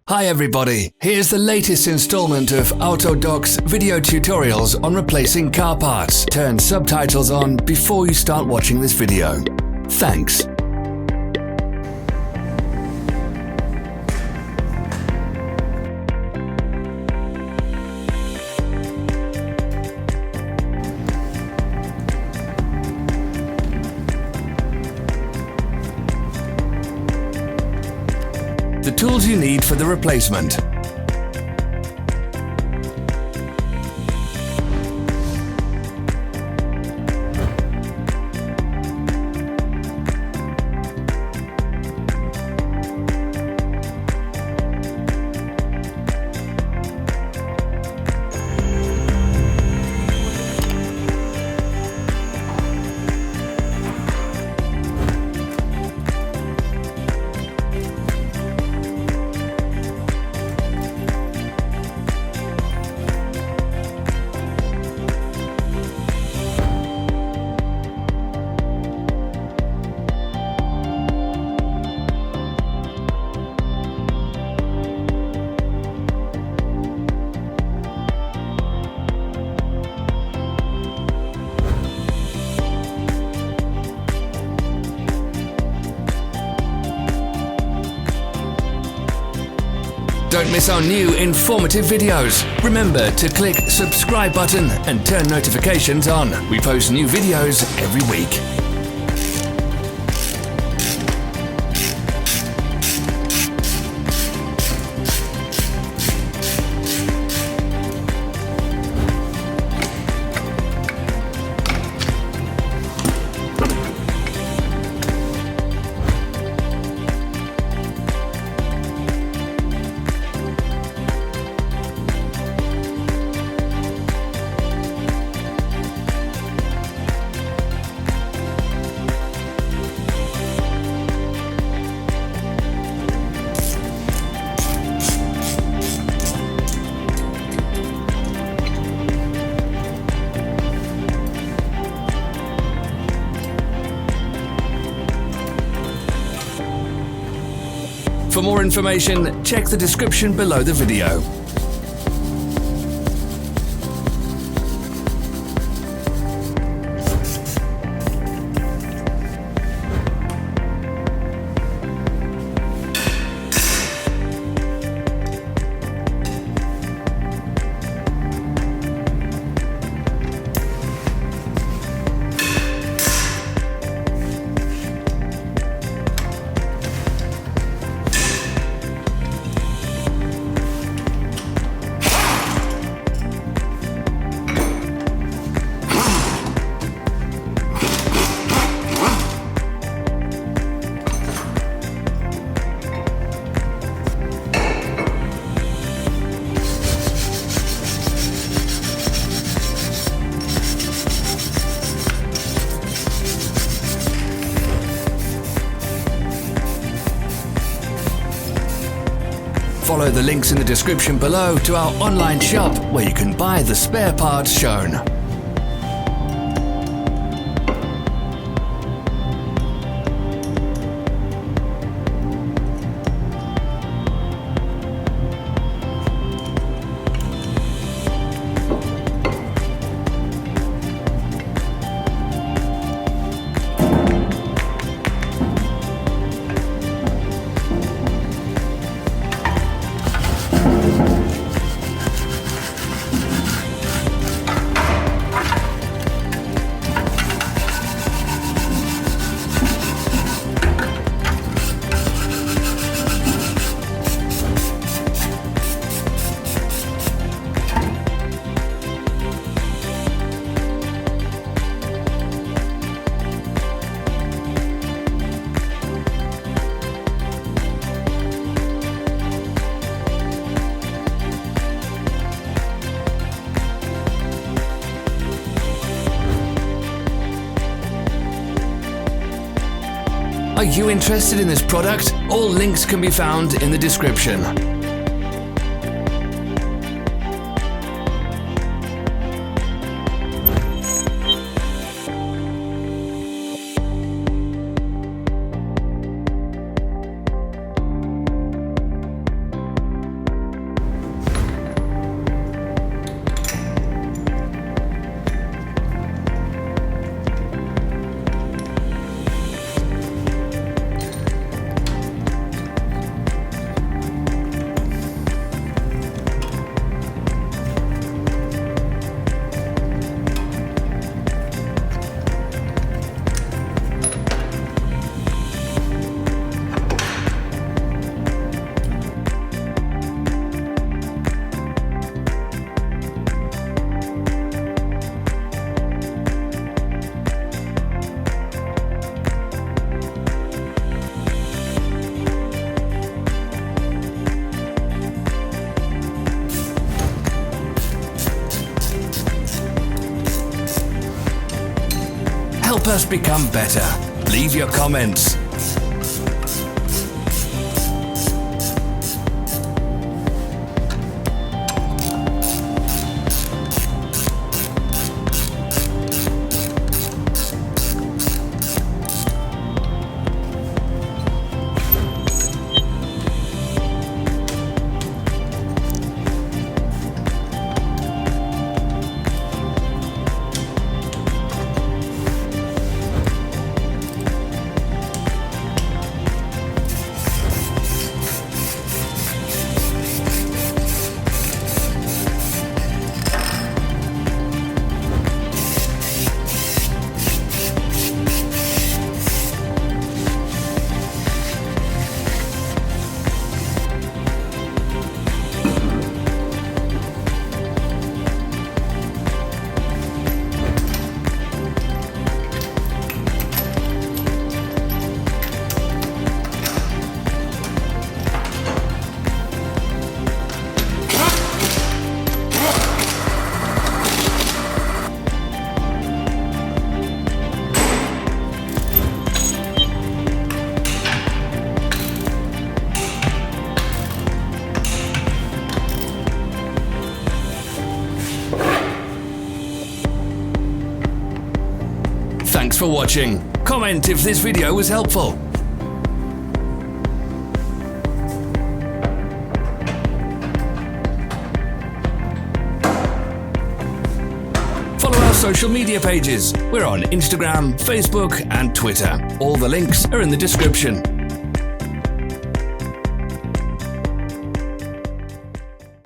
Hi everybody, here's the latest installment of Autodoc's video tutorials on replacing car parts. Turn subtitles on before you start watching this video. Thanks. The tools you need for the replacement. Don't miss our new informative videos. Remember to click subscribe button and turn notifications on. We post new videos every week. For more information, check the description below the video. Follow the links in the description below to our online shop where you can buy the spare parts shown. Are you interested in this product? All links can be found in the description. us become better. Leave your comments. Thanks for watching. Comment if this video was helpful. Follow our social media pages. We're on Instagram, Facebook, and Twitter. All the links are in the description.